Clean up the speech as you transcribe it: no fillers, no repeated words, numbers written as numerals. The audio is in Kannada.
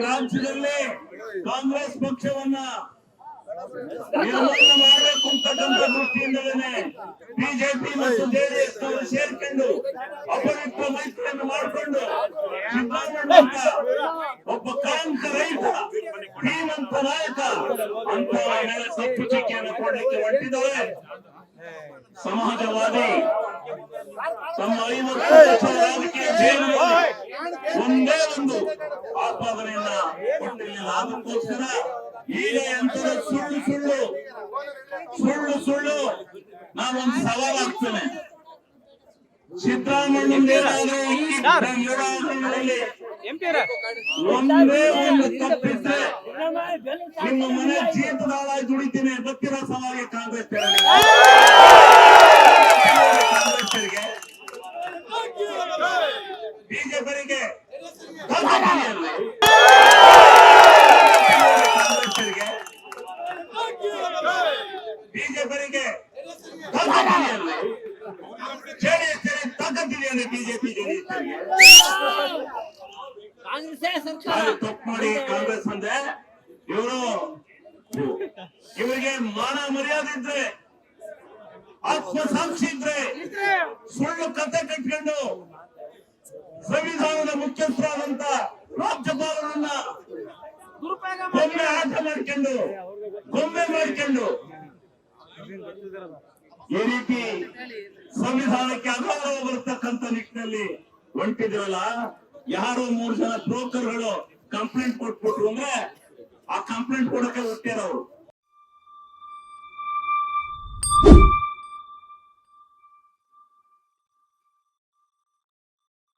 ರಾಜ್ಯದಲ್ಲಿ ಕಾಂಗ್ರೆಸ್ ಪಕ್ಷವನ್ನ ನಿರ್ಮಾಣ ಮಾಡಬೇಕು ಅಂತಕ್ಕಂಥ ದೃಷ್ಟಿಯಿಂದಲೇ ಬಿಜೆಪಿ ಮತ್ತು ಜೆಡಿಎಸ್ ನವರು ಸೇರ್ಕೊಂಡು ಅಪವಿತ್ರ ಮೈತ್ರಿಯನ್ನು ಮಾಡಿಕೊಂಡು ಸಿದ್ದರಾಮಯ್ಯ ಒಬ್ಬ ಕಾಂತ ರೈತ ಶ್ರೀಮಂತ ನಾಯಕ ಅಂತ ಮೇಲೆ ತಪ್ಪು ಚಿಕ್ಕಿಯನ್ನು ಕೊಡಲಿಕ್ಕೆ ಹೊರಟಿದ್ದಾರೆ. ಸಮಾಜವಾದಿ ತಮ್ಮ 50 ವರ್ಷ ರಾಜಕೀಯ ಜೀವನದಲ್ಲಿ ಒಂದೇ ಒಂದು ಆಪಾದನೆಯನ್ನ ಕೊಟ್ಟಿರಲಿಲ್ಲ. ಅದಕ್ಕೋಸ್ಕರ ಈಗ ಎಂತರ ಸುಳ್ಳು ನಾನೊಂದು ಸವಾಲ್ ಆಗ್ತೇನೆ. ಸಿದ್ದರಾಮಯ್ಯನಲ್ಲಿ ಒಂದೇ ಒಂದು ತಪ್ಪಿದ್ರೆ ನಿಮ್ಮ ಮನೆ ಜೀತದಾಳ ದುಡಿತೀನಿ ಗೊತ್ತಿರೋ ಸವಾಲಿಗೆ ಕಾಂಗ್ರೆಸ್ ಬಿಜೆಪಿಗೆ ಬಿಜೆಪಿಗೆ ಜೆಡಿಎಸ್ ತಾಕತ್ತಿದೆಯಲ್ಲ ಬಿಜೆಪಿ ತಪ್ಪು ಮಾಡಿ ಕಾಂಗ್ರೆಸ್ ಅಂದ್ರೆ ಇವರಿಗೆ ಮಾನ ಮರ್ಯಾದೆ ಇದ್ರೆ ಆತ್ಮಸಾಕ್ಷಿ ಇದ್ರೆ ಸುಳ್ಳು ಕತೆ ಕಟ್ಕೊಂಡು ಸಂವಿಧಾನದ ಮುಖ್ಯಸ್ಥರಾದಂತ ರಾಜ್ಯಪಾಲರನ್ನ ಗೊಂಬೆ ಆಟ ಮಾಡ್ಕೊಂಡು ಈ ರೀತಿ ಸಂವಿಧಾನಕ್ಕೆ ಅಗೌರವ ಬರ್ತಕ್ಕಂಥ ನಿಟ್ಟಿನಲ್ಲಿ ಹೊಂಟಿದ್ರಲ್ಲ. ಯಾರೋ 3 ಜನ ಬ್ರೋಕರ್ಗಳು ಕಂಪ್ಲೇಂಟ್ ಕೊಟ್ಬಿಟ್ರು ಅಂದ್ರೆ ಆ ಕಂಪ್ಲೇಂಟ್ ಕೊಡಕ್ಕೆ ಹುಟ್ಟಿರೋರು